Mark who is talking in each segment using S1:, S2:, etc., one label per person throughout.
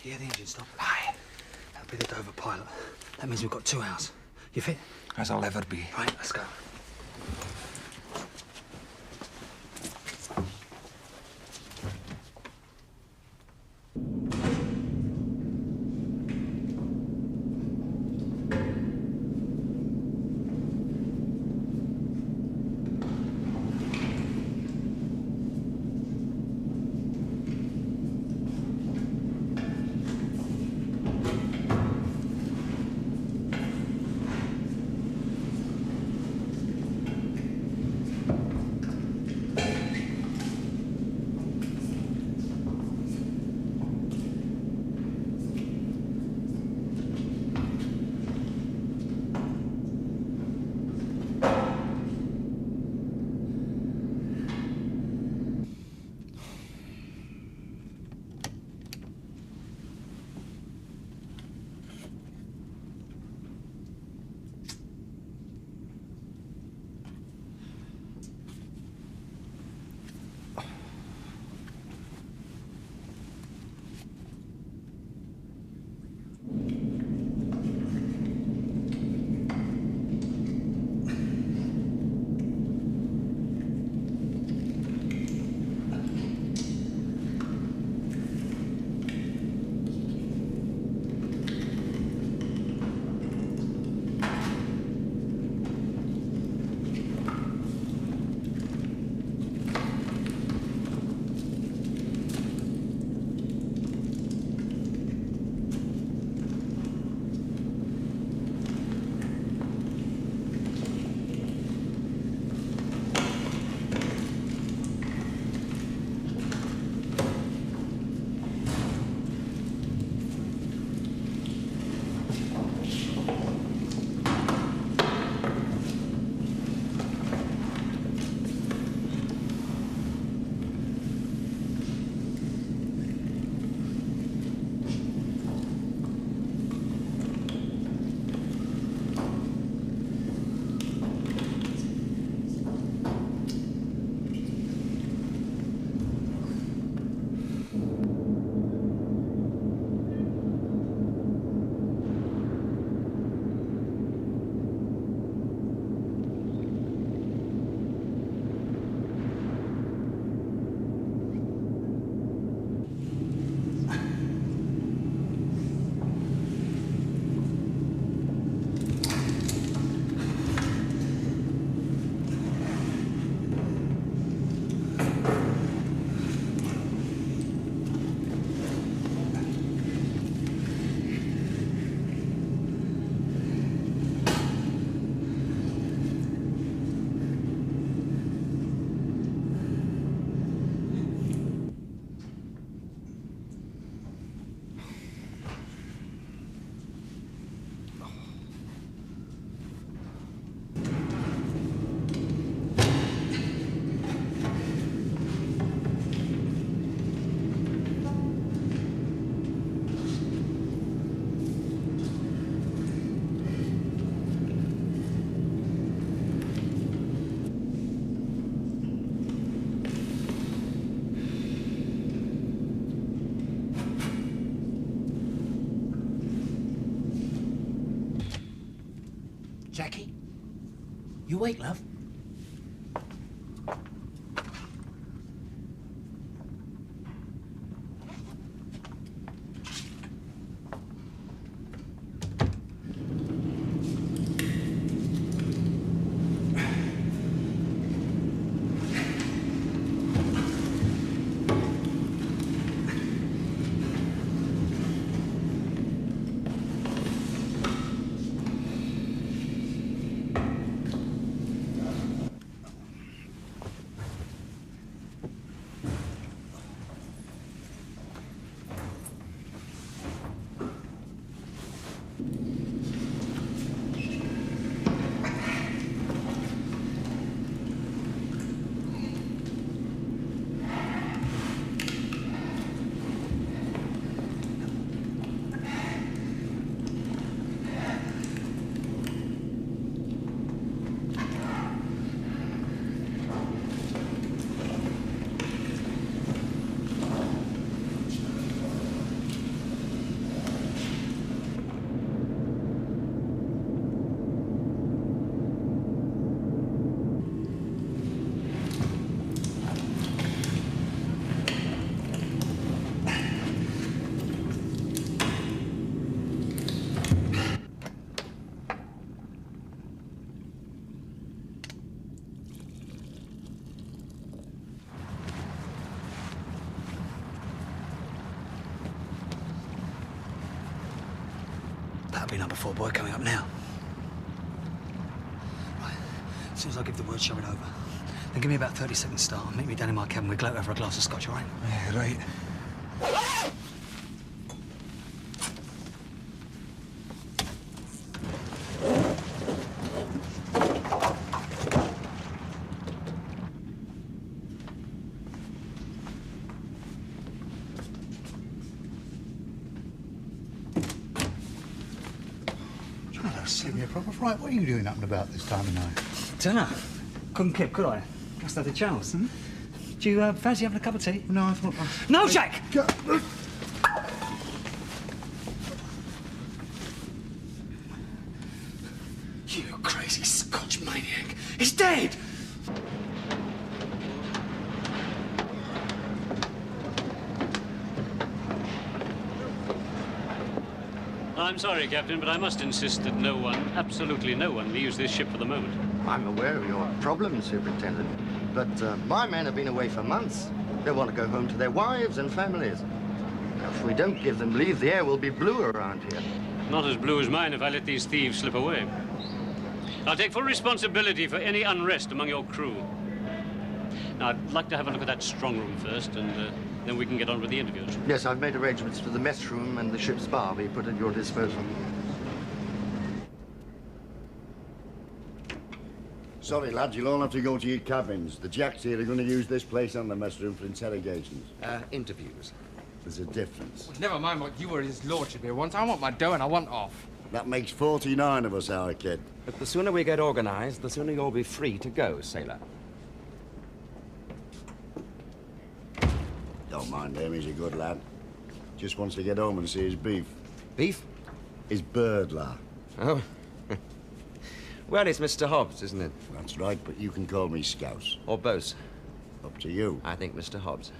S1: you hear the engine stop? Aye. That'll be the Dover pilot. That means we've got 2 hours. You fit?
S2: As I'll ever be.
S1: Right, let's go.
S3: Jackie? You awake, love?
S1: I've been up before, boy. Coming up now. Right. As soon as I give the word, show it over. Then give me about 30 seconds start. Meet me down in my cabin. We'll gloat over a glass of scotch, all right?
S2: Yeah, right.
S4: Give me a proper fright. What are you doing up and about this time of night?
S1: Dunno. Couldn't keep, could I? Must have the chance. Do you fancy having a cup of tea?
S4: No, I thought...
S1: No, Jack! You crazy Scotch maniac! He's dead!
S5: I'm sorry, Captain, but I must insist that no one, absolutely no one, leaves this ship for the moment.
S6: I'm aware of your problems, Superintendent, but my men have been away for months. They want to go home to their wives and families. If we don't give them leave, the air will be blue around here.
S5: Not as blue as mine if I let these thieves slip away. I'll take full responsibility for any unrest among your crew. Now, I'd like to have a look at that strong room first, and then we can get on with the interviews.
S6: Yes, I've made arrangements for the mess room and the ship's bar be put at your disposal.
S7: Sorry, lads, you'll all have to go to your cabins. The Jacks here are going to use this place and the mess room for interrogations.
S8: Interviews.
S7: There's a difference.
S2: Never mind what you were his lordship here once. I want my dough and I want off.
S7: That makes 49 of us, our kid.
S8: But the sooner we get organized, the sooner you'll be free to go, sailor.
S7: Don't mind him, he's a good lad. Just wants to get home and see his beef.
S8: Beef?
S7: His bird, lad.
S8: Oh. Well, it's Mr. Hobbs, isn't it?
S7: That's right, but you can call me Scouse.
S8: Or Bose.
S7: Up to you.
S8: I think Mr. Hobbs.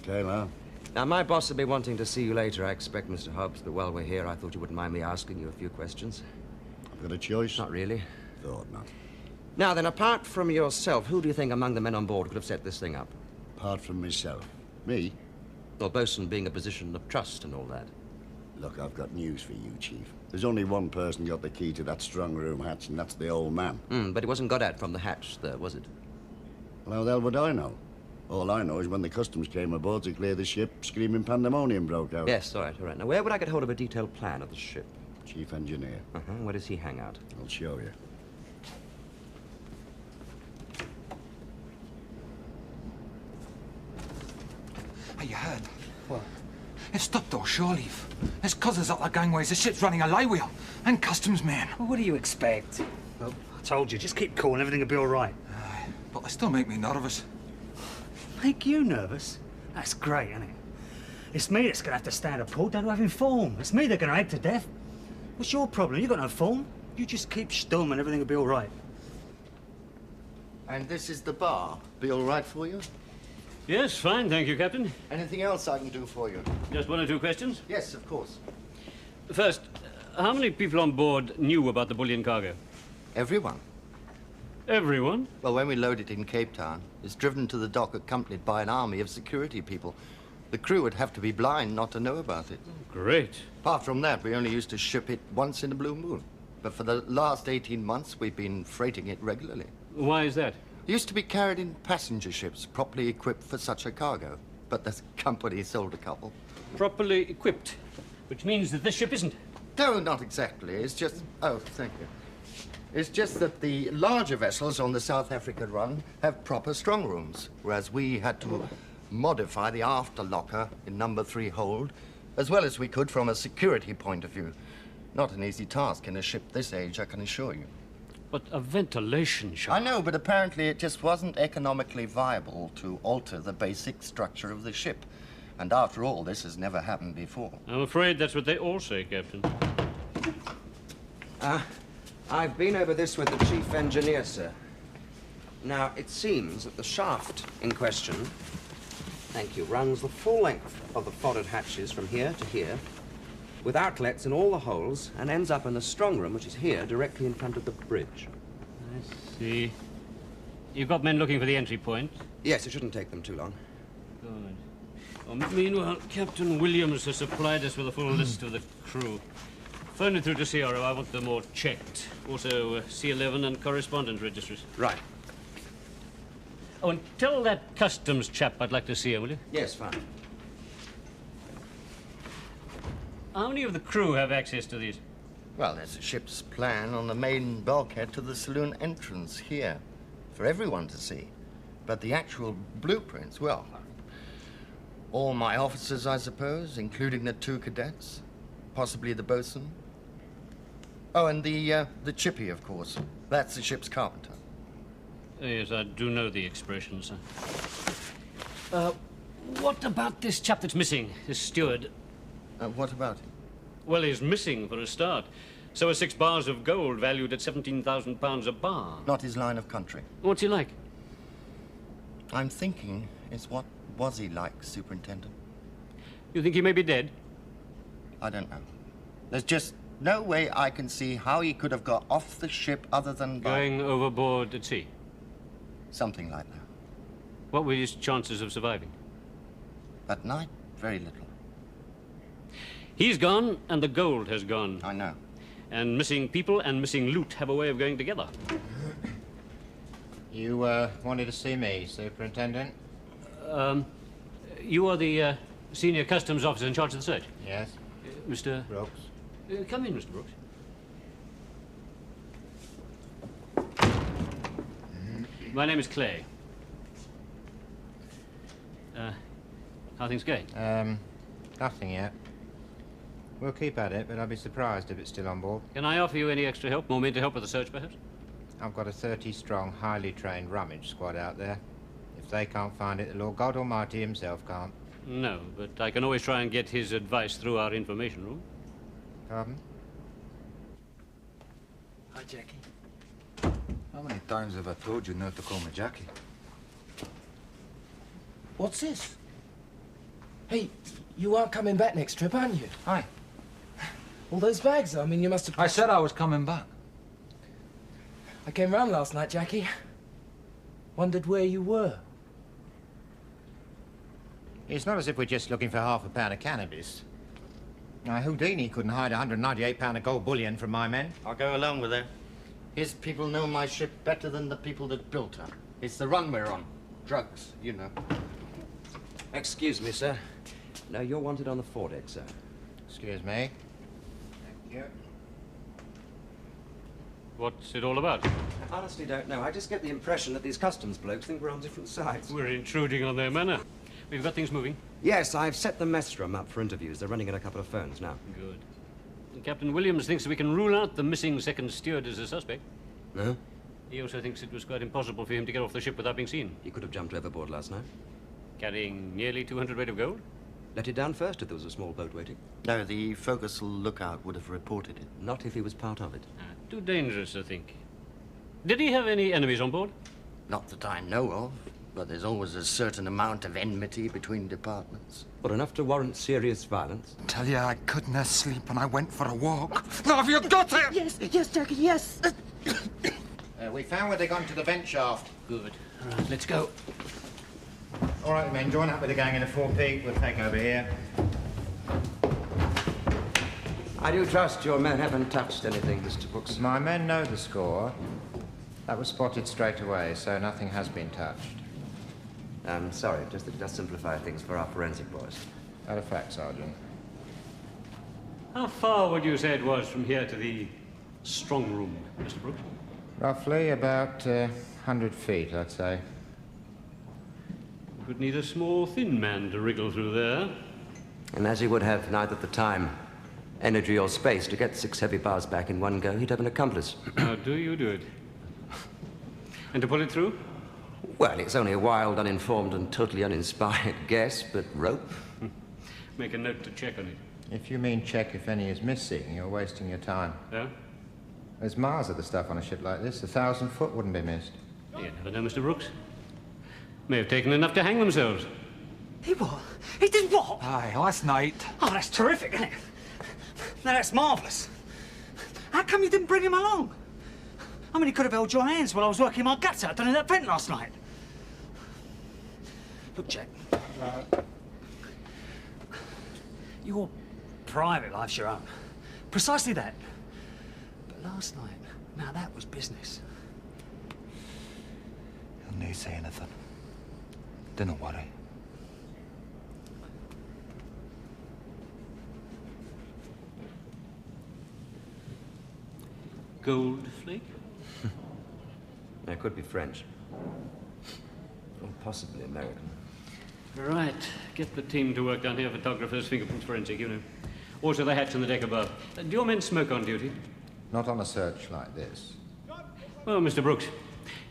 S7: Okay, lad.
S8: Now, my boss will be wanting to see you later, I expect, Mr. Hobbs, but while we're here, I thought you wouldn't mind me asking you a few questions.
S7: I've got a choice?
S8: Not really.
S7: Thought not.
S8: Now then, apart from yourself, who do you think among the men on board could have set this thing up?
S7: Apart from myself. Me?
S8: Well, bosun being a position of trust and all that.
S7: Look, I've got news for you, Chief. There's only one person got the key to that strong room hatch, and that's the old man.
S8: But it wasn't got at from the hatch there, was it?
S7: Well, how the hell would I know? All I know is when the customs came aboard to clear the ship, screaming pandemonium broke out.
S8: Yes, all right, all right. Now, where would I get hold of a detailed plan of the ship?
S7: Chief engineer.
S8: Where does he hang out?
S7: I'll show you.
S2: Hey, you heard?
S1: What?
S2: It's stopped our shore leave. There's cozzers up the gangways. The ship's running a lay wheel. And customs men.
S1: Well, what do you expect? Well, I told you, just keep cool and everything will be all right.
S2: But they still make me nervous.
S1: Make you nervous? That's great, isn't it? It's me that's gonna have to stand a port down to having form. It's me they're gonna egg to death. What's your problem? You got no form. You just keep stum and everything will be all right.
S6: And this is the bar. Be all right for you?
S5: Yes, fine, thank you, Captain.
S6: Anything else I can do for you?
S5: Just one or two questions.
S6: Yes, of course.
S5: First, how many people on board knew about the bullion cargo?
S6: Everyone.
S5: Everyone?
S6: Well, when we load it in Cape Town, it's driven to the dock accompanied by an army of security people. The crew would have to be blind not to know about it.
S5: Great.
S6: Apart from that, we only used to ship it once in a blue moon. But for the last 18 months, we've been freighting it regularly.
S5: Why is that?
S6: It used to be carried in passenger ships, properly equipped for such a cargo. But the company sold a couple.
S5: Properly equipped, which means that this ship isn't.
S6: No, not exactly. It's just... Oh, thank you. It's just that the larger vessels on the South Africa run have proper strong rooms, whereas we had to modify the after locker in number 3 hold, as well as we could from a security point of view. Not an easy task in a ship this age, I can assure you.
S5: But a ventilation shaft.
S6: I know, but apparently it just wasn't economically viable to alter the basic structure of the ship. And after all, this has never happened before.
S5: I'm afraid that's what they all say, Captain.
S8: I've been over this with the chief engineer, sir. Now, it seems that the shaft in question, thank you, runs the full length of the forward hatches from here to here, with outlets in all the holes, and ends up in the strong room, which is here, directly in front of the bridge.
S5: I see. You've got men looking for the entry point?
S8: Yes, it shouldn't take them too long.
S5: Good. Well, meanwhile, Captain Williams has supplied us with a full list of the crew. Phone it through to CRO. I want them all checked. Also, C11 and correspondence registries.
S8: Right.
S5: Oh, and tell that customs chap I'd like to see him, will you?
S8: Yes, fine.
S5: How many of the crew have access to these?
S6: Well, there's a ship's plan on the main bulkhead to the saloon entrance here, for everyone to see. But the actual blueprints, well, all my officers, I suppose, including the 2 cadets, possibly the bosun. Oh, and the chippy, of course. That's the ship's carpenter.
S5: Yes, I do know the expression, sir. What about this chap that's missing, this steward?
S6: What about him?
S5: Well, he's missing for a start. So are 6 bars of gold valued at £17,000 a bar.
S6: Not his line of country.
S5: What's he like?
S6: I'm thinking, what was he like, Superintendent?
S5: You think he may be dead?
S6: I don't know. There's just no way I can see how he could have got off the ship other than by...
S5: Going overboard at sea?
S6: Something like that.
S5: What were his chances of surviving?
S6: At night, very little.
S5: He's gone, and the gold has gone.
S6: I know.
S5: And missing people and missing loot have a way of going together.
S3: You, wanted to see me, Superintendent?
S5: You are the senior customs officer in charge of the search?
S3: Yes.
S5: Mr.
S3: Brooks.
S5: Come in, Mr. Brooks. My name is Clay. How are things going?
S3: Nothing yet. We'll keep at it, but I'll be surprised if it's still on board.
S5: Can I offer you any extra help? More men to help with the search, perhaps?
S3: I've got a 30-strong, highly trained rummage squad out there. If they can't find it, the Lord God Almighty himself can't.
S5: No, but I can always try and get his advice through our information room.
S3: Pardon?
S2: Hi, Jackie. How many times have I told you not to call me Jackie?
S9: What's this? Hey, you aren't coming back next trip, aren't you?
S2: Hi.
S9: All those bags, I mean, you must have...
S2: I said I was coming back.
S9: I came round last night, Jackie. Wondered where you were.
S3: It's not as if we're just looking for half a pound of cannabis. Now, Houdini couldn't hide £198 of gold bullion from my men.
S6: I'll go along with it. His people know my ship better than the people that built her. It's the run we're on. Drugs, you know.
S8: Excuse me, sir. No, you're wanted on the foredeck, sir.
S3: Excuse me. Thank you.
S5: What's it all about?
S8: I honestly don't know. I just get the impression that these customs blokes think we're on different sides.
S5: We're intruding on their manor. We've got things moving.
S8: Yes, I've set the mess room up for interviews. They're running in a couple of phones now.
S5: Good. And Captain Williams thinks we can rule out the missing second steward as a suspect.
S8: No?
S5: He also thinks it was quite impossible for him to get off the ship without being seen.
S8: He could have jumped overboard last night.
S5: Carrying nearly 200 weight of gold?
S8: Let it down first if there was a small boat waiting.
S6: No, the forecastle lookout would have reported it.
S8: Not if he was part of it.
S5: Too dangerous, I think. Did he have any enemies on board?
S6: Not that I know of, but there's always a certain amount of enmity between departments.
S8: But enough to warrant serious violence.
S2: Tell you I couldn't sleep and I went for a walk. Now, have you got it?
S9: Yes, Jackie, yes.
S3: We found where they gone to the vent shaft.
S5: Good. All right, let's go.
S3: All right, men, join up with the gang in the forepeak. We'll take over here.
S8: I do trust your men haven't touched anything, Mr. Brooks.
S3: My men know the score. That was spotted straight away, so nothing has been touched.
S8: I'm sorry, just that it does simplify things for our forensic boys.
S3: That a fact, Sergeant.
S5: How far would you say it was from here to the strong room, Mr. Brooks?
S3: Roughly about 100 feet, I'd say.
S5: Would need a small, thin man to wriggle through there.
S8: And as he would have neither the time, energy, or space to get 6 heavy bars back in one go, he'd have an accomplice.
S5: How do you do it? And to pull it through?
S8: Well, it's only a wild, uninformed, and totally uninspired guess, but rope.
S5: Make a note to check on it.
S3: If you mean check if any is missing, you're wasting your time.
S5: Yeah?
S3: There's miles of the stuff on a ship like this. 1,000 foot wouldn't be missed.
S5: You never know, Mr. Brooks. May have taken enough to hang themselves.
S1: He what? He did what?
S2: Aye, last night.
S1: Oh, that's terrific, isn't it? Now, that's marvellous. How come you didn't bring him along? I mean, he could have held your hands while I was working my guts out down in that vent last night. Look, Jack. Your private life's your own. Precisely that. But last night, now that was business.
S2: He'll nae say anything. Dinna worry.
S5: Gold flake?
S8: It could be French. Or possibly American.
S5: Right. Get the team to work down here. Photographers, fingerprints, forensic, you know. Also the hatch and the deck above. Do your men smoke on duty?
S3: Not on a search like this.
S5: Well, Mr. Brooks,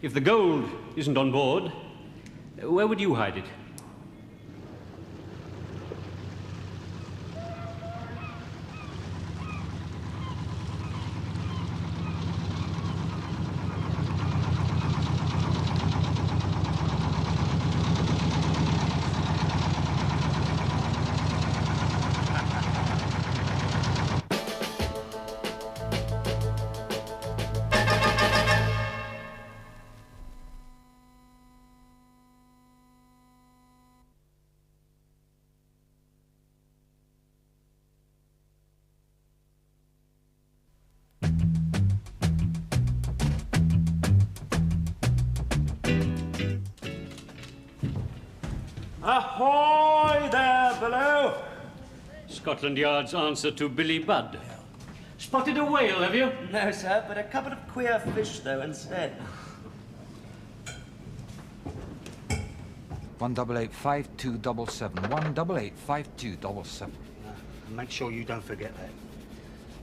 S5: if the gold isn't on board, where would you hide it?
S10: Ahoy there below!
S5: Scotland Yard's answer to Billy Budd. Spotted a whale, have you?
S10: No, sir, but a couple of queer fish, though, instead.
S2: 1885277. 1885277.
S1: And make sure you don't forget that.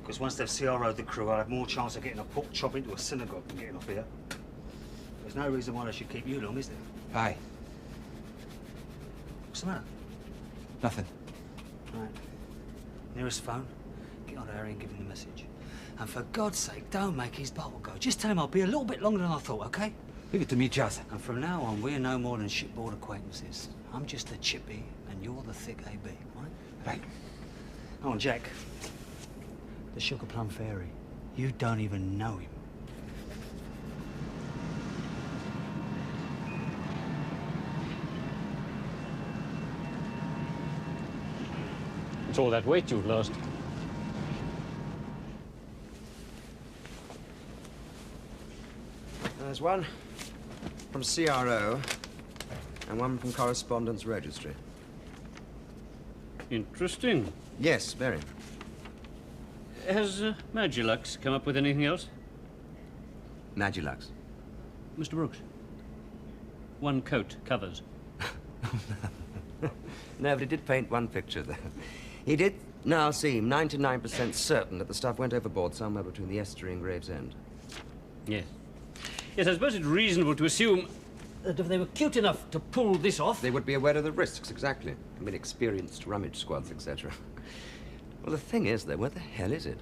S1: Because once they've CRO'd the crew, I'll have more chance of getting a pork chop into a synagogue than getting off here. There's no reason why they should keep you long, is there?
S2: Aye.
S1: What's the matter?
S2: Nothing.
S1: Right. Nearest phone. Get on to Harry and give him the message. And for God's sake, don't make his bottle go. Just tell him I'll be a little bit longer than I thought, okay?
S2: Leave it to me, Jazz.
S1: And from now on, we're no more than shipboard acquaintances. I'm just the chippy, and you're the thick AB, right?
S2: Right.
S1: Oh, and Jack. The Sugar Plum Fairy. You don't even know him.
S5: It's all that weight you've lost.
S8: There's one from CRO and one from Correspondence Registry.
S5: Interesting.
S8: Yes, very.
S5: Has Magilux come up with anything else?
S8: Magilux.
S5: Mr. Brooks. One coat covers.
S8: No, but he did paint one picture, though. He did now seem 99% certain that the stuff went overboard somewhere between the estuary and Gravesend.
S5: Yes. Yes, I suppose it's reasonable to assume that if they were cute enough to pull this off...
S8: They would be aware of the risks, exactly. I mean, experienced rummage squads, etc. Well, the thing is, though, where the hell is it?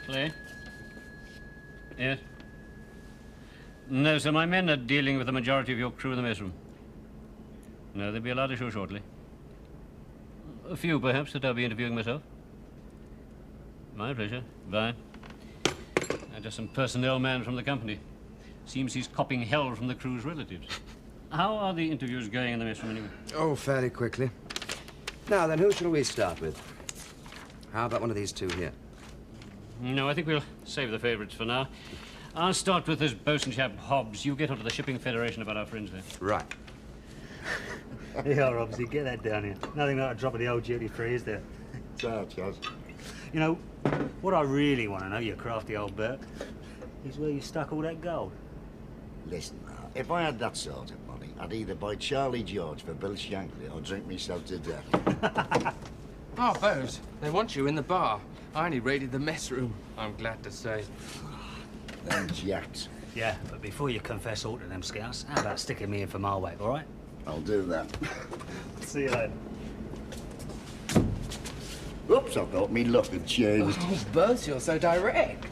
S5: Clay? Yes? No, sir, my men are dealing with the majority of your crew in the mess room. No, they'll be allowed ashore shortly. A few, perhaps, that I'll be interviewing myself. My pleasure. Bye. Just some personnel man from the company. Seems he's copping hell from the crew's relatives. How are the interviews going in the mess room, anyway?
S8: Oh, fairly quickly. Now, then, who shall we start with? How about one of these two here?
S5: No, I think we'll save the favourites for now. I'll start with this bosun chap, Hobbs. You get onto the Shipping Federation about our friends there.
S8: Right.
S1: Yeah, Robsy, get that down here. Nothing like a drop of the old duty-free, is there?
S7: So, Chaz.
S1: You know, what I really want to know, you crafty old Burke, is where you stuck all that gold.
S7: Listen, now, if I had that sort of money, I'd either buy Charlie George for Bill Shankly or drink myself to death.
S9: Oh, Bose, they want you in the bar. I only raided the mess room, I'm glad to say.
S7: Them jacks.
S1: Yeah, but before you confess all to them scouts, how about sticking me in for Marwake, all right?
S7: I'll do that.
S1: See you later.
S7: Oops, I thought me luck had changed.
S9: Oh, Bose, you're so direct.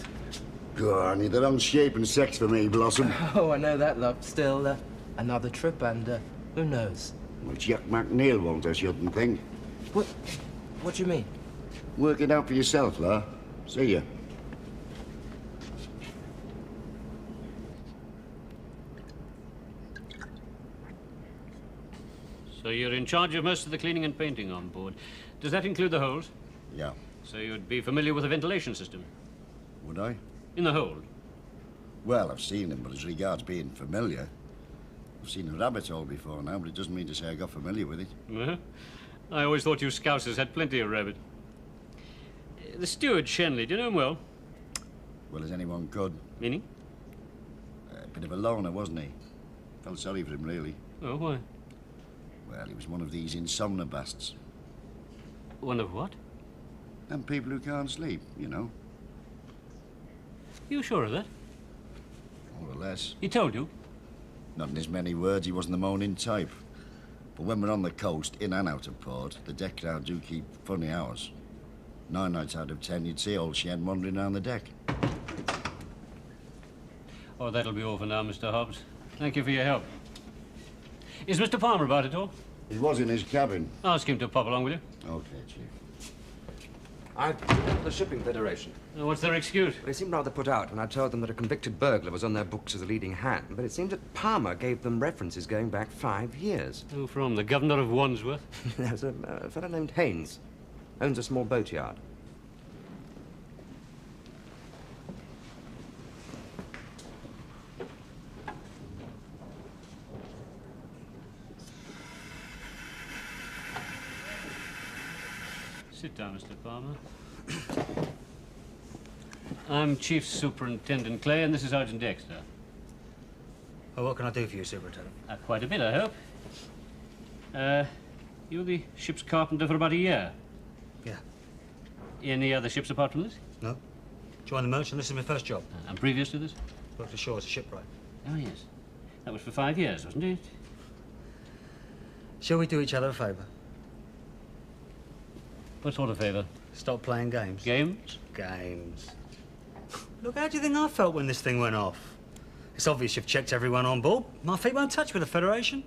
S7: Go on, you're the wrong shape and sex for me, Blossom.
S9: Oh, I know that, love. Still, another trip and, who knows?
S7: Well, Jack McNeil won't, I shouldn't think.
S9: What do you mean?
S7: Work it out for yourself, La. See ya.
S5: you're in charge of most of the cleaning and painting on board. Does that include the hold?
S7: Yeah.
S5: So you'd be familiar with the ventilation system?
S7: Would I?
S5: In the hold?
S7: Well, I've seen them, but as regards being familiar, I've seen a rabbit hole before now, but it doesn't mean to say I got familiar with it.
S5: Well, I always thought you Scousers had plenty of rabbit. The steward, Shenley, do you know him well?
S7: Well as anyone could.
S5: Meaning?
S7: A bit of a loner, wasn't he? Felt sorry for him, really.
S5: Oh, why?
S7: Well, he was one of these insomnibusts.
S5: One of what?
S7: Them people who can't sleep, you know.
S5: You sure of that?
S7: More or less.
S5: He told you?
S7: Not in as many words, he wasn't the moaning type. But when we're on the coast, in and out of port, the deck crowd do keep funny hours. 9 nights out of 10, you'd see old Shen wandering around the deck.
S5: Oh, that'll be all for now, Mr. Hobbs. Thank you for your help. Is Mr. Palmer about at all?
S7: He was in his cabin.
S5: Ask him to pop along, will you?
S7: Okay, Chief.
S8: I've emailed the Shipping Federation.
S5: What's their excuse?
S8: They seemed rather put out when I told them that a convicted burglar was on their books as a leading hand, but it seems that Palmer gave them references going back 5 years.
S5: Who from? The governor of Wandsworth?
S8: There's a fellow named Haynes. Owns a small boatyard.
S5: Sit down, Mr. Palmer. I'm Chief Superintendent Clay, and this is Sergeant Dexter.
S1: Well, what can I do for you, Superintendent?
S5: Quite a bit, I hope. You were the ship's carpenter for about a year.
S1: Yeah.
S5: Any other ships apart from this?
S1: No. Joined the merchant. This is my first job.
S5: And previous to this?
S1: Worked ashore as a shipwright.
S5: Oh, yes. That was for 5 years, wasn't it?
S1: Shall we do each other a favour?
S5: What sort of favour?
S1: Stop playing games.
S5: Games?
S1: Games. Look, how do you think I felt when this thing went off? It's obvious you've checked everyone on board. My feet won't touch with the Federation.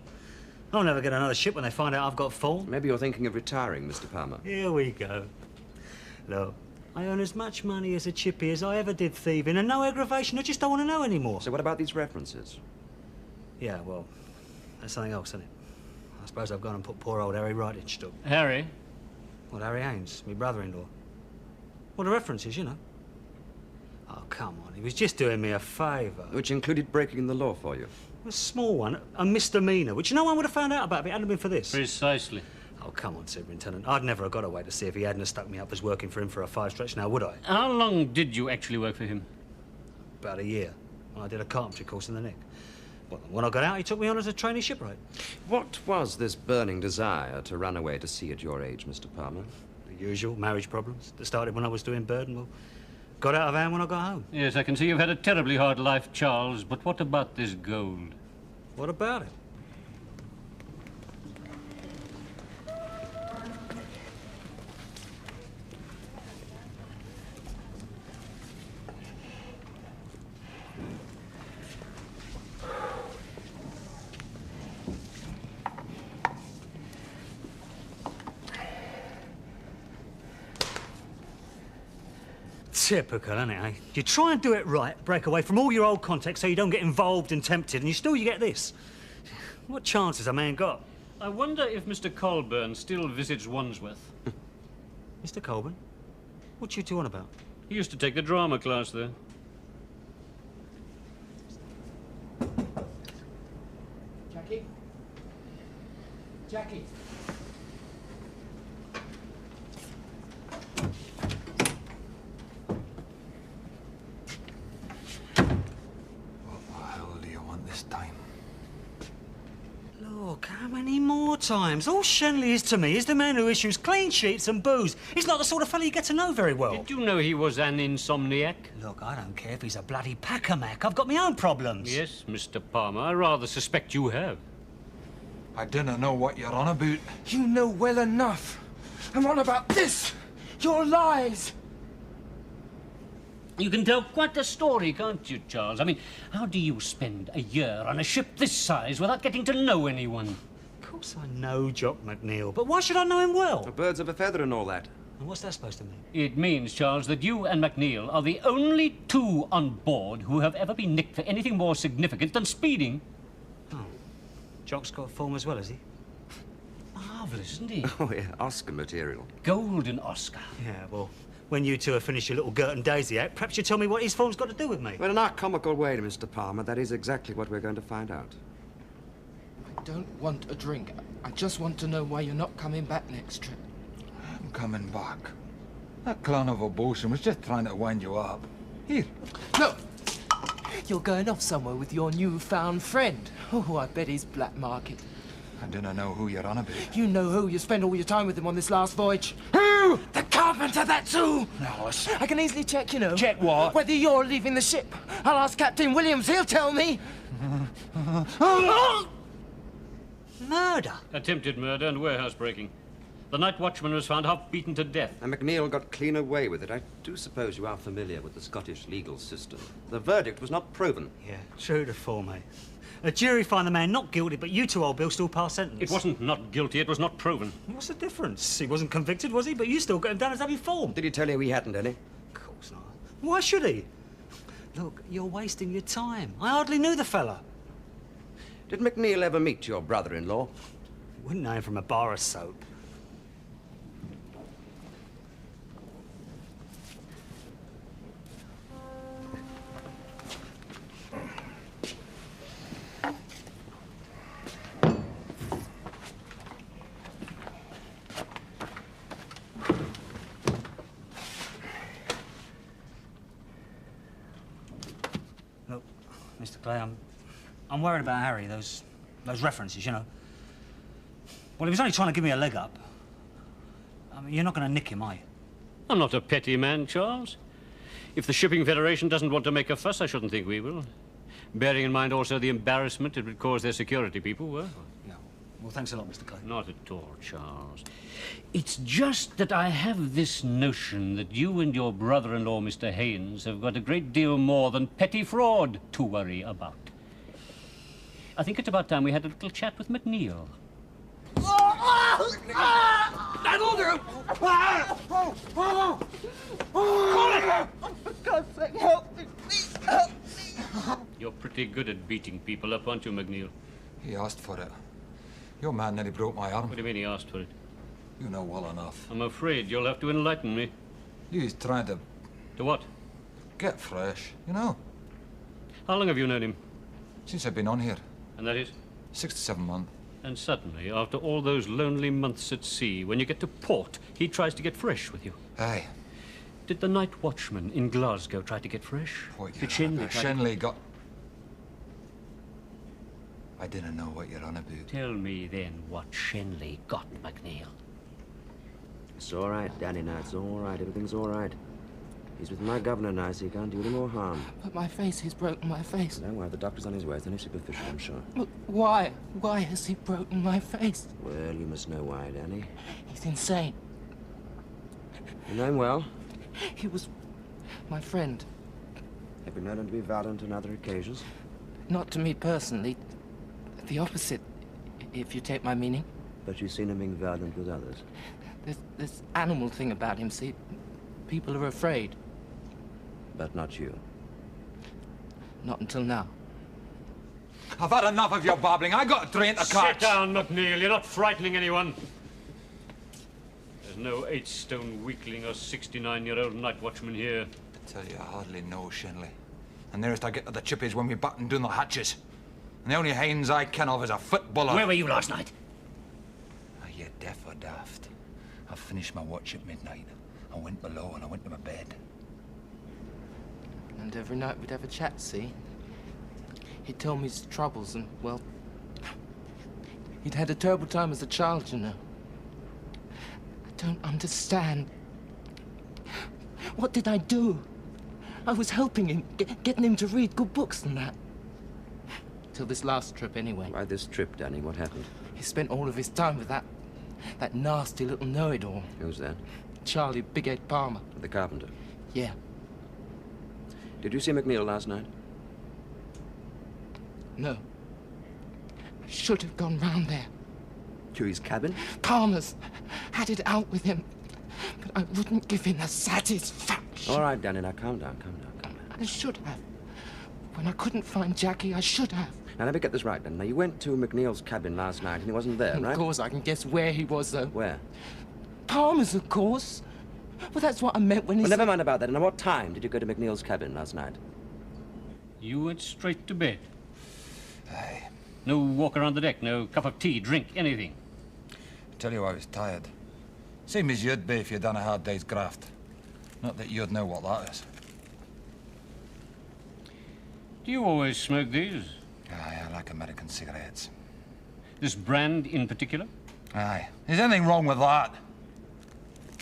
S1: I'll never get another ship when they find out I've got form.
S8: Maybe you're thinking of retiring, Mr. Palmer.
S1: Here we go. Look, I earn as much money as a chippy as I ever did thieving, and no aggravation. I just don't want to know anymore.
S8: So what about these references?
S1: Yeah, well, that's something else, isn't it? I suppose I've gone and put poor old Harry right in stuck.
S5: Harry?
S1: Well, Harry Haynes, my brother-in-law. Well, the references, you know. Oh, come on, he was just doing me a favour.
S8: Which included breaking the law for you.
S1: A small one, a misdemeanour, which no one would have found out about if it hadn't been for this.
S5: Precisely.
S1: Oh, come on, Superintendent. I'd never have got away to see if he hadn't have stuck me up as working for him for a 5 stretch now, would I?
S5: How long did you actually work for him?
S1: About a year. I did a carpentry course in the Nick. Well, when I got out, he took me on as a trainee shipwright.
S8: What was this burning desire to run away to sea at your age, Mr. Palmer?
S1: The usual marriage problems that started when I was doing Burden. Well, got out of hand when I got home.
S5: Yes, I can see you've had a terribly hard life, Charles, but what about this gold?
S1: What about it? Typical, isn't it, eh? You try and do it right, break away from all your old contacts so you don't get involved and tempted, and you get this. What chance has a man got?
S5: I wonder if Mr. Colburn still visits Wandsworth.
S1: Mr. Colburn? What you two on about?
S5: He used to take the drama class there.
S9: Jackie? Jackie?
S1: Look, how many more times? All Shenley is to me is the man who issues clean sheets and booze. He's not the sort of fellow you get to know very well.
S5: Did you know he was an insomniac?
S1: Look, I don't care if he's a bloody packer-mac. I've got my own problems.
S5: Yes, Mr. Palmer. I rather suspect you have.
S2: I don't know what you're on about.
S9: You know well enough. I'm on about this. Your lies.
S5: You can tell quite a story, can't you, Charles? I mean, how do you spend a year on a ship this size without getting to know anyone?
S1: Of course I know Jock McNeil, but why should I know him well?
S8: Birds of a feather and all that.
S1: And what's that supposed to mean?
S5: It means, Charles, that you and McNeil are the only two on board who have ever been nicked for anything more significant than speeding.
S1: Oh. Jock's got form as well, has he?
S5: marvellous, isn't he?
S8: Oh, yeah, Oscar material.
S5: Golden Oscar.
S1: Yeah, well, when you two have finished your little Gert and Daisy act, perhaps you tell me what his form's got to do with me.
S8: Well, in our comical way, Mr. Palmer, that is exactly what we're going to find out.
S9: I don't want a drink. I just want to know why you're not coming back next trip.
S2: I'm coming back. That clown of a bosun was just trying to wind you up. Here.
S9: No! You're going off somewhere with your newfound friend. Oh, I bet he's black market.
S2: I don't know who you're on about.
S9: You know who. You spent all your time with him on this last voyage. Who? The carpenter, that's who!
S2: No,
S9: I can easily check, you know.
S2: Check what?
S9: Whether you're leaving the ship. I'll ask Captain Williams. He'll tell me.
S1: Murder?
S5: Attempted murder and warehouse breaking. The night watchman was found half beaten to death.
S8: And McNeil got clean away with it. I do suppose you are familiar with the Scottish legal system. The verdict was not proven.
S1: Yeah, true to form, mate. A jury find the man not guilty, but you two old Bill still pass sentence.
S5: It wasn't not guilty, it was not proven.
S1: What's the difference? He wasn't convicted, was he? But you still got him down as having form.
S8: Did he tell you he hadn't any?
S1: Of course not. Why should he? Look, you're wasting your time. I hardly knew the fella.
S8: Did McNeil ever meet your brother-in-law?
S1: Wouldn't know him from a bar of soap. Look, Mr. Clay, I'm worried about Harry, those references, you know. Well, he was only trying to give me a leg up. I mean, you're not going to nick him, are you?
S5: I'm not a petty man, Charles. If the Shipping Federation doesn't want to make a fuss, I shouldn't think we will. Bearing in mind also the embarrassment it would cause their security people, well...
S1: Yeah. Well, thanks a lot, Mr. Clay.
S5: Not at all, Charles. It's just that I have this notion that you and your brother-in-law, Mr. Haynes, have got a great deal more than petty fraud to worry about. I think it's about time we had a little chat with McNeil.
S9: That'll do! For God's sake, help me! Please help me!
S5: You're pretty good at beating people up, aren't you, McNeil?
S2: He asked for it. Your man nearly broke my arm.
S5: What do you mean he asked for it?
S2: You know well enough.
S5: I'm afraid you'll have to enlighten me.
S2: He's trying to
S5: To what?
S2: get fresh, you know.
S5: How long have you known him?
S2: Since I've been on here.
S5: And that is?
S2: 6 to 7 months.
S5: And suddenly, after all those lonely months at sea, when you get to port, he tries to get fresh with you.
S2: Aye.
S5: Did the night watchman in Glasgow try to get fresh? Did Shenley try to...
S2: Shenley got... I didn't know what you're on about.
S5: Tell me then what Shenley got, McNeil.
S8: It's all right, Danny, now. It's all right. Everything's all right. He's with my governor now, so he can't do any more harm.
S9: But my face, he's broken my face.
S8: Don't worry, the doctor's on his way. It's only superficial, I'm sure.
S9: But why? Why has he broken my face?
S8: Well, you must know why, Danny.
S9: He's insane.
S8: You know him well.
S9: He was my friend.
S8: Have you known him to be violent on other occasions?
S9: Not to me personally. The opposite, if you take my meaning.
S8: But you've seen him being violent with others.
S9: There's this animal thing about him, see? People are afraid.
S8: But not you.
S9: Not until now.
S2: I've had enough of your babbling. I got a train to catch.
S5: Sit down, McNeil. You're not frightening anyone. There's no 8-stone weakling or 69-year-old night watchman here.
S2: I tell you, I hardly know Shenley. The nearest I get to the chip is when we batten down the hatches. And the only Haynes I ken of is a footballer.
S5: Where were you last night?
S2: Are you deaf or daft? I finished my watch at midnight. I went below and I went to my bed.
S9: And every night we'd have a chat, see? He'd tell me his troubles and, well... he'd had a terrible time as a child, you know. I don't understand. What did I do? I was helping him, getting him to read good books and that. Till this last trip, anyway.
S8: Why this trip, Danny? What happened?
S9: He spent all of his time with that nasty little know-it-all.
S8: Who's that?
S9: Charlie Big Ed Palmer.
S8: The carpenter.
S9: Yeah.
S8: Did you see McNeil last night?
S9: No. I should have gone round there.
S8: To his cabin?
S9: Palmer's had it out with him, but I wouldn't give him the satisfaction.
S8: All right, Danny, now calm down, calm down, calm down.
S9: I should have. When I couldn't find Jackie, I should have.
S8: Now, let me get this right, then. Now, you went to McNeil's cabin last night, and he wasn't there, right?
S9: Of course, I can guess where he was, though.
S8: Where?
S9: Palmer's, of course. Well, that's what I meant when he
S8: Well,
S9: said...
S8: never mind about that. And at what time did you go to McNeil's cabin last night?
S5: You went straight to bed.
S2: Aye.
S5: No walk around the deck, no cup of tea, drink, anything.
S2: Tell you I was tired. Same as you'd be if you'd done a hard day's graft. Not that you'd know what that is.
S5: Do you always smoke these?
S2: Aye, I like American cigarettes.
S5: This brand in particular?
S2: Aye. Is anything wrong with that?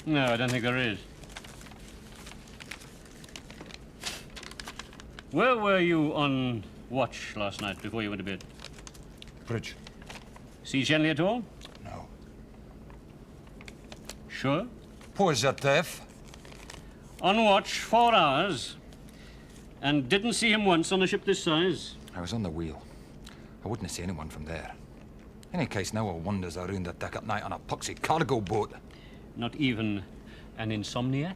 S5: No, I don't think there is. Where were you on watch last night before you went to bed?
S2: Bridge.
S5: See Shenley at all?
S2: No.
S5: Sure?
S2: Positive.
S5: On watch 4 hours. And didn't see him once on a ship this size?
S2: I was on the wheel. I wouldn't see anyone from there. Any case, now one wanders around the deck at night on a poxy cargo boat.
S5: Not even an insomniac?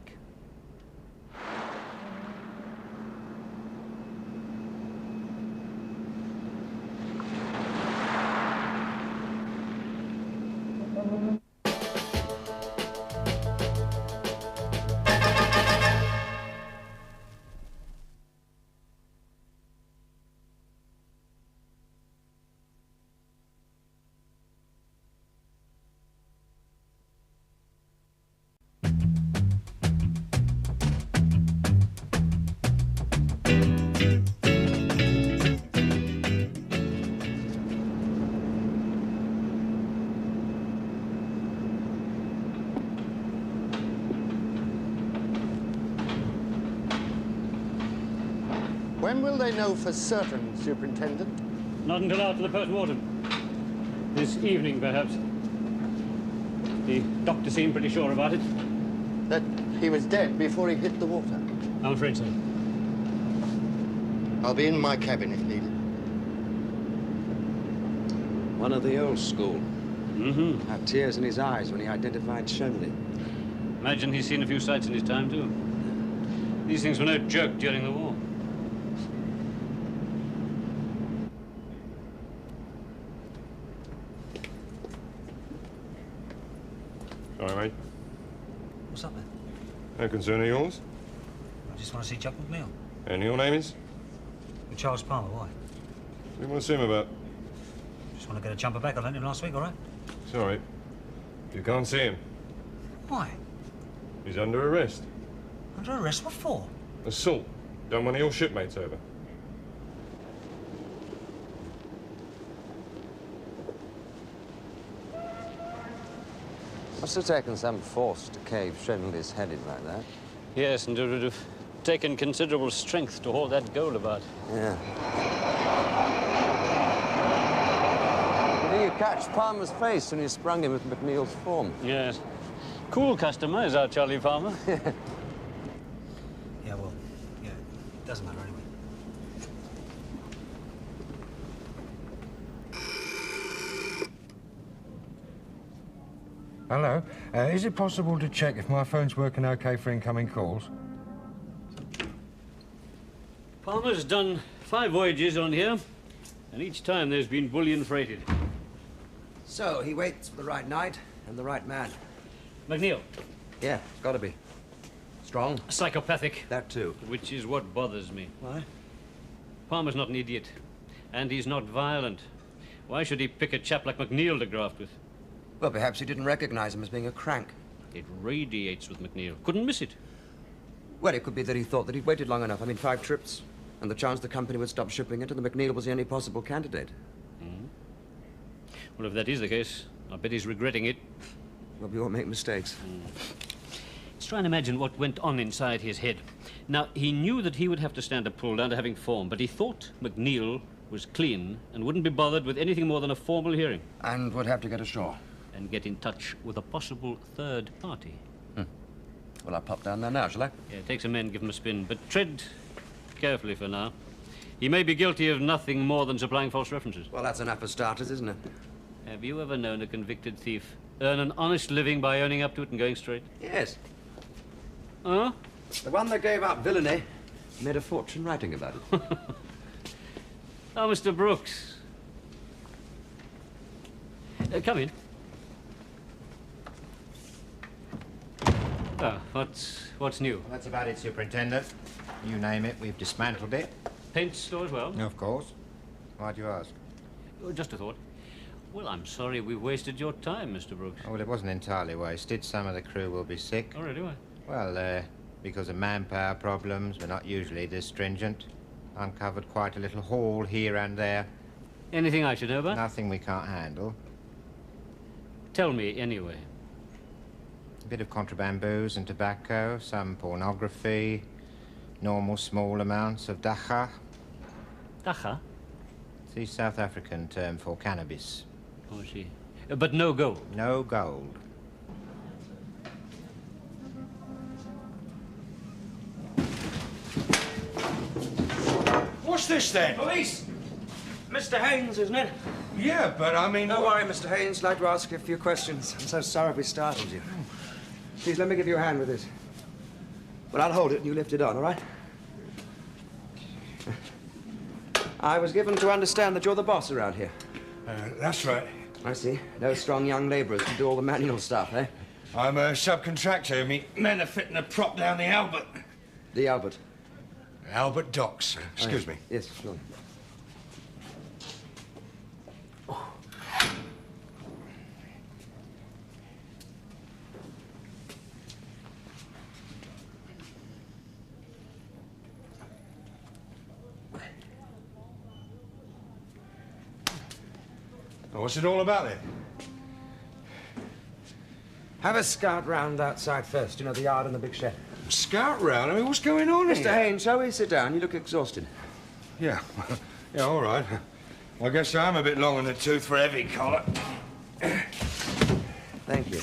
S6: When will they know for certain, Superintendent?
S5: Not until after the post-mortem. This evening, perhaps. The doctor seemed pretty sure about it.
S6: That he was dead before he hit the water?
S5: I'm afraid so.
S6: I'll be in my cabin if needed.
S8: One of the old school.
S5: Mm-hmm.
S8: Had tears in his eyes when he identified Shenley.
S5: Imagine he's seen a few sights in his time, too. These things were no joke during the war.
S11: Sorry, mate.
S1: What's up, man?
S11: No concern of yours?
S1: I just want to see Chuck McNeil.
S11: And your name is?
S1: And Charles Palmer, why?
S11: What do you want to see him about?
S1: Just want to get a jumper back. I lent him last week, all right?
S11: It's all right. You can't see him.
S1: Why?
S11: He's under arrest.
S1: Under arrest? What for?
S11: Assault. Done one of your shipmates over.
S8: Must have taken some force to cave Shenley's head in like that.
S5: Yes, and it would have taken considerable strength to haul that gold about.
S8: Yeah. Did you catch Palmer's face when you sprung him with McNeil's form?
S5: Yes. Cool customer is our Charlie Palmer.
S1: Yeah, well, yeah, it doesn't matter anyway.
S12: Hello. Is it possible to check if my phone's working okay for incoming calls?
S5: Palmer's done 5 voyages on here, and each time there's been bullion freighted.
S8: So, he waits for the right night and the right man.
S5: McNeil.
S8: Yeah, gotta be. Strong?
S5: Psychopathic.
S8: That too.
S5: Which is what bothers me.
S8: Why?
S5: Palmer's not an idiot, and he's not violent. Why should he pick a chap like McNeil to graft with?
S8: Well, perhaps he didn't recognize him as being a crank.
S5: It radiates with McNeil. Couldn't miss it.
S8: Well, it could be that he thought that he'd waited long enough. I mean, 5 trips. And the chance the company would stop shipping it, and the McNeil was the only possible candidate.
S5: Mm. Well, if that is the case, I bet he's regretting it.
S8: Well, we all make mistakes.
S5: Let's try and imagine what went on inside his head. Now, he knew that he would have to stand a pull down to having form, but he thought McNeil was clean and wouldn't be bothered with anything more than a formal hearing.
S8: And would have to get ashore.
S5: And get in touch with a possible third party.
S8: Well, I'll pop down there now, shall I?
S5: Yeah, take some men, give him a spin, but tread carefully for now. He may be guilty of nothing more than supplying false references.
S8: Well, that's enough for starters, isn't it?
S5: Have you ever known a convicted thief earn an honest living by owning up to it and going straight?
S8: Yes.
S5: Huh?
S8: The one that gave up villainy made a fortune writing about it.
S5: Oh, Mr. Brooks, Come in. Ah, what's new?
S3: That's about it, Superintendent. You name it, we've dismantled it.
S5: Paint store as well?
S3: Of course. Why'd you ask?
S5: Just a thought. Well, I'm sorry we wasted your time, Mr. Brooks.
S3: Oh, well, it wasn't entirely wasted. Some of the crew will be sick.
S5: Oh, really? Why?
S3: Well, because of manpower problems, we're not usually this stringent. Uncovered quite a little haul here and there.
S5: Anything I should know about?
S3: Nothing we can't handle.
S5: Tell me, anyway.
S3: A bit of contraband booze and tobacco, some pornography, normal small amounts of dacha.
S5: Dacha?
S3: It's the South African term for cannabis.
S5: Oh, I see. But no gold?
S3: No gold.
S13: What's this then?
S8: Police! Mr. Haynes, isn't it?
S13: Yeah, but I mean...
S8: Don't worry, Mr. Haynes. I'd like to ask you a few questions. I'm so sorry we startled you. Please, let me give you a hand with this. Well, I'll hold it and you lift it on, all right? I was given to understand that you're the boss around here.
S13: That's right.
S8: I see. No strong young labourers to do all the manual stuff, eh?
S13: I'm a subcontractor. Me men are fitting a prop down the Albert.
S8: The Albert?
S13: Albert Docks. Excuse me.
S8: Yes, sure.
S13: Well, what's it all about then?
S8: Have a scout round outside first. You know, the yard and the big shed.
S13: Scout round? I mean, what's going on
S8: Mr.
S13: here?
S8: Haynes, shall we sit down? You look exhausted.
S13: Yeah. Yeah, all right. I guess I'm a bit long in the tooth for heavy collar.
S8: Thank you.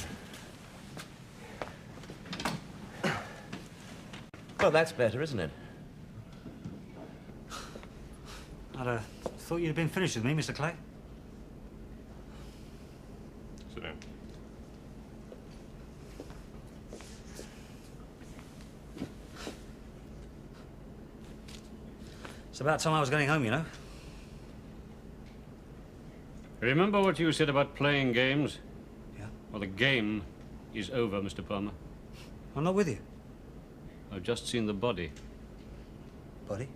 S8: Well, that's better, isn't it?
S1: I'd thought you'd been finished with me, Mr. Clay.
S11: Sit down.
S1: It's about time I was getting home, you know.
S5: Remember what you said about playing games?
S1: Yeah.
S5: Well, the game is over, Mr. Palmer.
S1: I'm not with you.
S5: I've just seen the body.
S1: Body?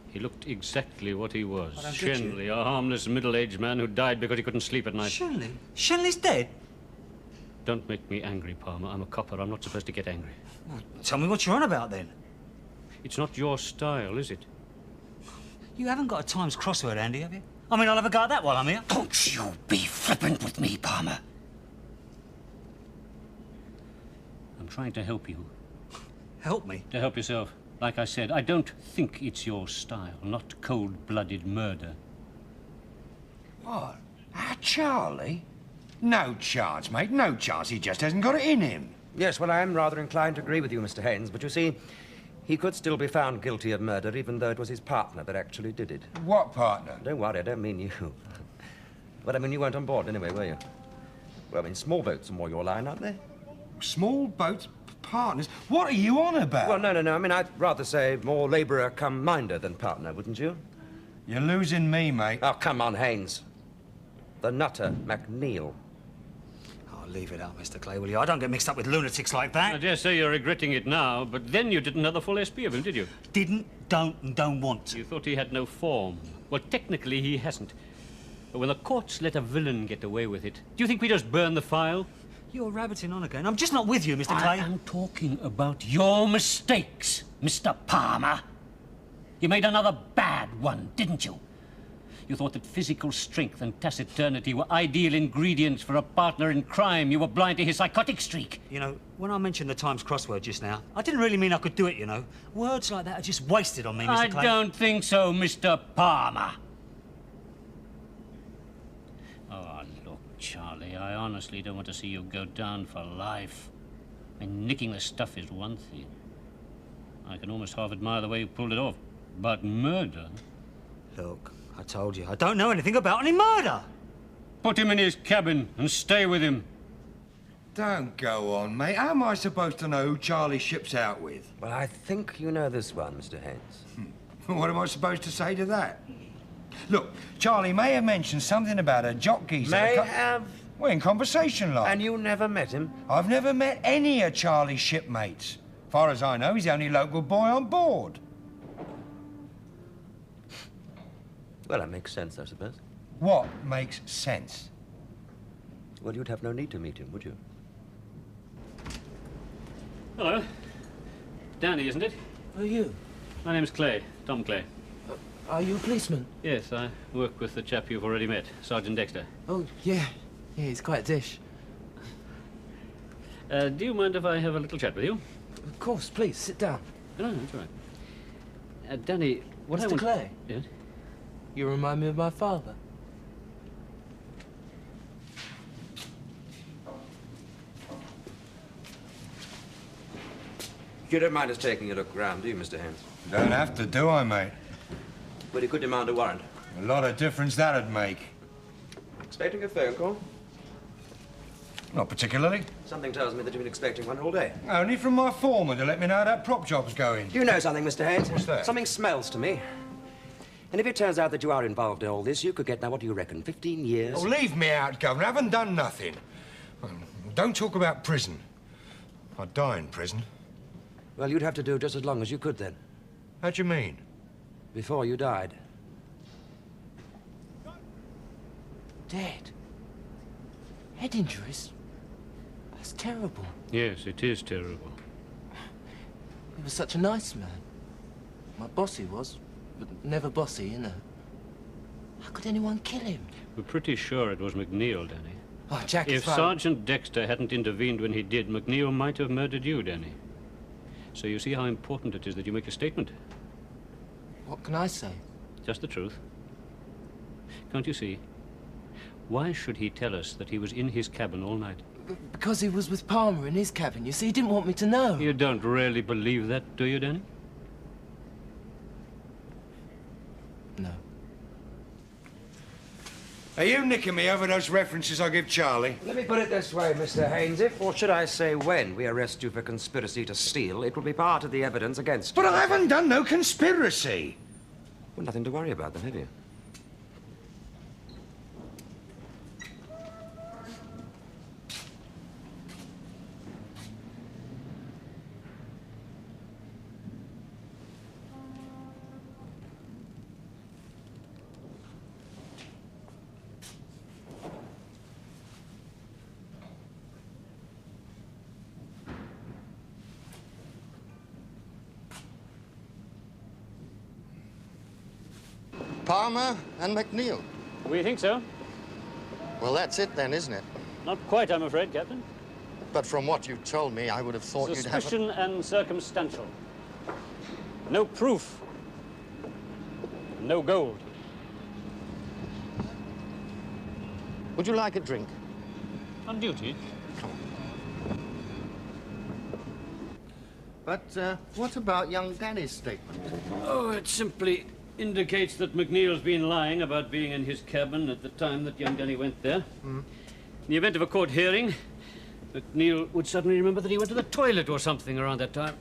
S5: He looked exactly what he was.
S1: I don't get you.
S5: Shenley, a harmless middle-aged man who died because he couldn't sleep at night.
S1: Shenley? Shenley's dead?
S5: Don't make me angry, Palmer. I'm a copper. I'm not supposed to get angry.
S1: Well, tell me what you're on about, then.
S5: It's not your style, is it?
S1: You haven't got a Times crossword, Andy, have you? I mean, I'll have a go at that while I'm here.
S14: Don't you be flippant with me, Palmer.
S5: I'm trying to help you.
S1: Help me?
S5: To help yourself. Like I said, I don't think it's your style, not cold-blooded murder.
S13: What? Our Charlie? No chance, mate. No chance. He just hasn't got it in him.
S8: Yes, well, I am rather inclined to agree with you, Mr. Haynes, but you see, he could still be found guilty of murder, even though it was his partner that actually did it.
S13: What partner?
S8: Don't worry, I don't mean you. But I mean, you weren't on board anyway, were you? Well, I mean, small boats are more your line, aren't they?
S13: Small boats? Partners? What are you on about?
S8: Well, no. I mean, I'd rather say more labourer come minder than partner, wouldn't you?
S13: You're losing me, mate.
S8: Oh, come on, Haynes. The nutter, MacNeil.
S1: Oh, leave it out, Mr. Clay, will you? I don't get mixed up with lunatics like that.
S5: I dare say you're regretting it now, but then you didn't have the full SP of him, did you?
S1: Didn't, don't, and don't want.
S5: You thought he had no form. Well, technically, he hasn't. But when the courts let a villain get away with it, do you think we just burn the file?
S1: You're rabbiting on again. I'm just not with you, Mr. Clay.
S14: I am talking about your mistakes, Mr. Palmer. You made another bad one, didn't you? You thought that physical strength and taciturnity were ideal ingredients for a partner in crime. You were blind to his psychotic streak.
S1: You know, when I mentioned the Times crossword just now, I didn't really mean I could do it, you know. Words like that are just wasted on me, Mr. Clay.
S14: I don't think so, Mr. Palmer.
S5: Oh, look, Charlie, I honestly don't want to see you go down for life. I mean, nicking the stuff is one thing. I can almost half admire the way you pulled it off. But murder?
S1: Look, I told you, I don't know anything about any murder.
S5: Put him in his cabin and stay with him.
S13: Don't go on, mate. How am I supposed to know who Charlie ships out with?
S8: Well, I think you know this one, Mr. Haynes.
S13: What am I supposed to say to that? Look, Charlie may have mentioned something about a jock geezer.
S8: May have
S13: Well, in conversation, like.
S8: And you never met him?
S13: I've never met any of Charlie's shipmates. Far as I know, he's the only local boy on board.
S8: Well, that makes sense, I suppose.
S13: What makes sense?
S8: Well, you'd have no need to meet him, would you?
S5: Hello. Danny, isn't it?
S9: Who are you?
S5: My name's Clay, Tom Clay.
S9: Are you a policeman?
S5: Yes, I work with the chap you've already met, Sergeant Dexter.
S9: Oh, yeah. Yeah, he's quite a dish.
S5: Do you mind if I have a little chat with you?
S9: Of course, please, sit down.
S5: No, that's all right. Danny, what I
S9: Mr.
S5: want...
S9: Clay?
S5: Yes?
S9: You remind me of my father.
S8: You don't mind us taking a look round, do you, Mr. Haynes?
S13: Don't have to, do I, mate?
S8: But he could demand a warrant.
S13: A lot of difference that'd make.
S8: Expecting a phone call?
S13: Not particularly.
S8: Something tells me that you've been expecting one all day.
S13: Only from my foreman to let me know how that prop job's going.
S8: Do you know something, Mr. Haynes?
S13: What's that?
S8: Something smells to me. And if it turns out that you are involved in all this, you could get, now, what do you reckon, 15 years?
S13: Oh, leave me out, Governor. I haven't done nothing. Don't talk about prison. I'd die in prison.
S8: Well, you'd have to do just as long as you could, then.
S13: How do you mean?
S8: Before you died.
S9: Dead? Head injuries? That's terrible.
S5: Yes, it is terrible.
S9: He was such a nice man. My boss he was, but never bossy, you know. How could anyone kill him?
S5: We're pretty sure it was McNeil, Danny.
S9: Oh, Jack,
S5: If Sergeant Dexter hadn't intervened when he did, McNeil might have murdered you, Danny. So you see how important it is that you make a statement.
S9: What can I say?
S5: Just the truth. Can't you see? Why should he tell us that he was in his cabin all night?
S9: Because he was with Palmer in his cabin. You see, he didn't want me to know.
S5: You don't really believe that, do you, Danny?
S9: No.
S13: Are you nicking me over those references I give Charlie?
S8: Let me put it this way, Mr. Haynes. If, or should I say when, we arrest you for conspiracy to steal, it will be part of the evidence against you.
S13: But I haven't done no conspiracy.
S8: Well, nothing to worry about then, have you?
S6: Palmer and McNeil.
S5: We think so.
S6: Well, that's it then, isn't it?
S5: Not quite, I'm afraid, Captain.
S6: But from what you told me, I would have thought you'd have...
S5: Suspicion and circumstantial. No proof. No gold.
S6: Would you like a drink?
S5: On duty.
S6: But what about young Danny's statement?
S5: Oh, it simply indicates that McNeil's been lying about being in his cabin at the time that young Danny went there. In the event of a court hearing, McNeil would suddenly remember that he went to the toilet or something around that time.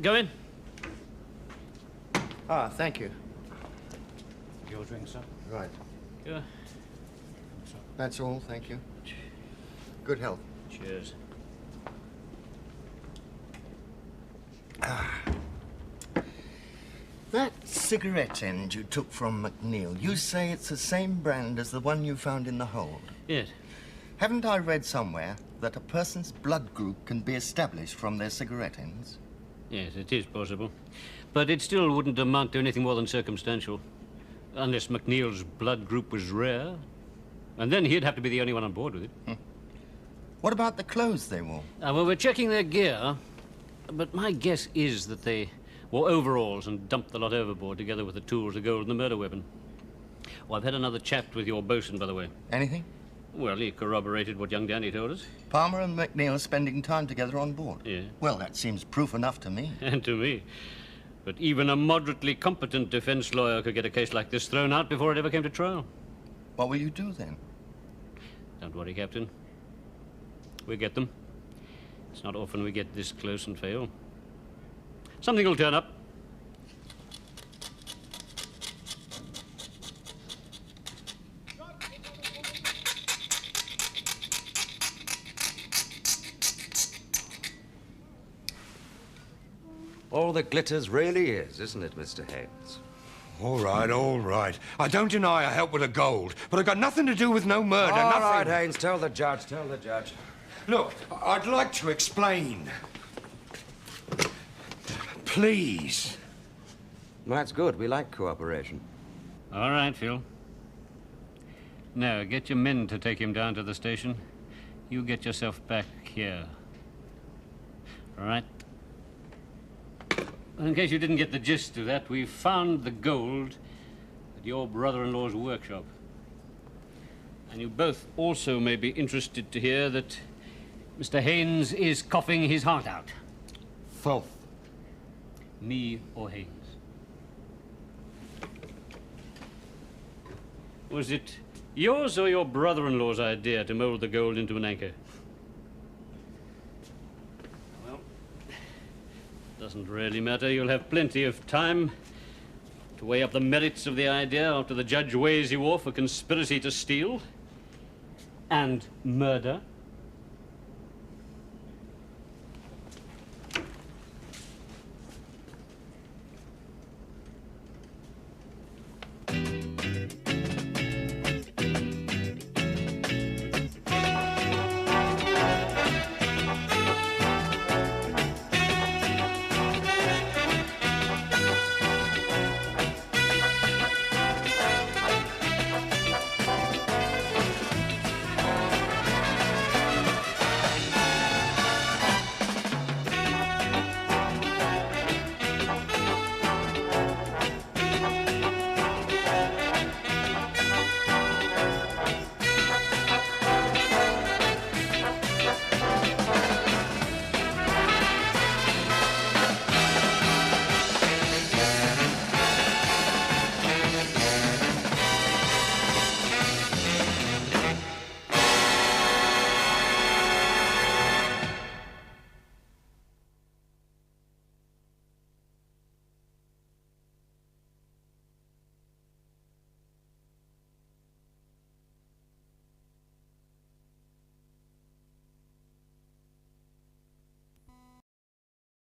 S5: Go in.
S6: Ah, thank you.
S5: Your drink, sir.
S6: Right.
S5: Yeah.
S6: That's all, thank you. Good health.
S5: Cheers.
S6: That cigarette end you took from McNeil, you say it's the same brand as the one you found in the hold?
S5: Yes.
S6: Haven't I read somewhere that a person's blood group can be established from their cigarette ends?
S5: Yes, it is possible. But it still wouldn't amount to anything more than circumstantial. Unless McNeil's blood group was rare. And then he'd have to be the only one on board with it.
S6: What about the clothes they wore?
S5: Well, we're checking their gear. But my guess is that they wore overalls and dumped the lot overboard together with the tools, the gold, and the murder weapon. Well, I've had another chat with your bosun, by the way.
S6: Anything?
S5: Well, he corroborated what young Danny told us.
S6: Palmer and McNeil spending time together on board?
S5: Yeah.
S6: Well, that seems proof enough to me.
S5: And to me. But even a moderately competent defense lawyer could get a case like this thrown out before it ever came to trial.
S6: What will you do then?
S5: Don't worry, Captain. We'll get them. It's not often we get this close and fail. Something will turn up.
S8: All that glitters really is, isn't it, Mr. Haynes?
S13: All right, all right. I don't deny I helped with the gold, but I got nothing to do with no murder,
S8: All
S13: nothing.
S8: right, Haynes, tell the judge, tell the judge.
S13: Look, I'd like to explain. Please.
S8: Well, that's good. We like cooperation.
S5: All right, Phil. Now, get your men to take him down to the station. You get yourself back here. All right? In case you didn't get the gist of that, we've found the gold at your brother-in-law's workshop. And you both also may be interested to hear that Mr. Haynes is coughing his heart out.
S2: Filth.
S5: Me or Haynes? Was it yours or your brother-in-law's idea to mold the gold into an anchor? Well, doesn't really matter. You'll have plenty of time to weigh up the merits of the idea after the judge weighs you off for conspiracy to steal and murder.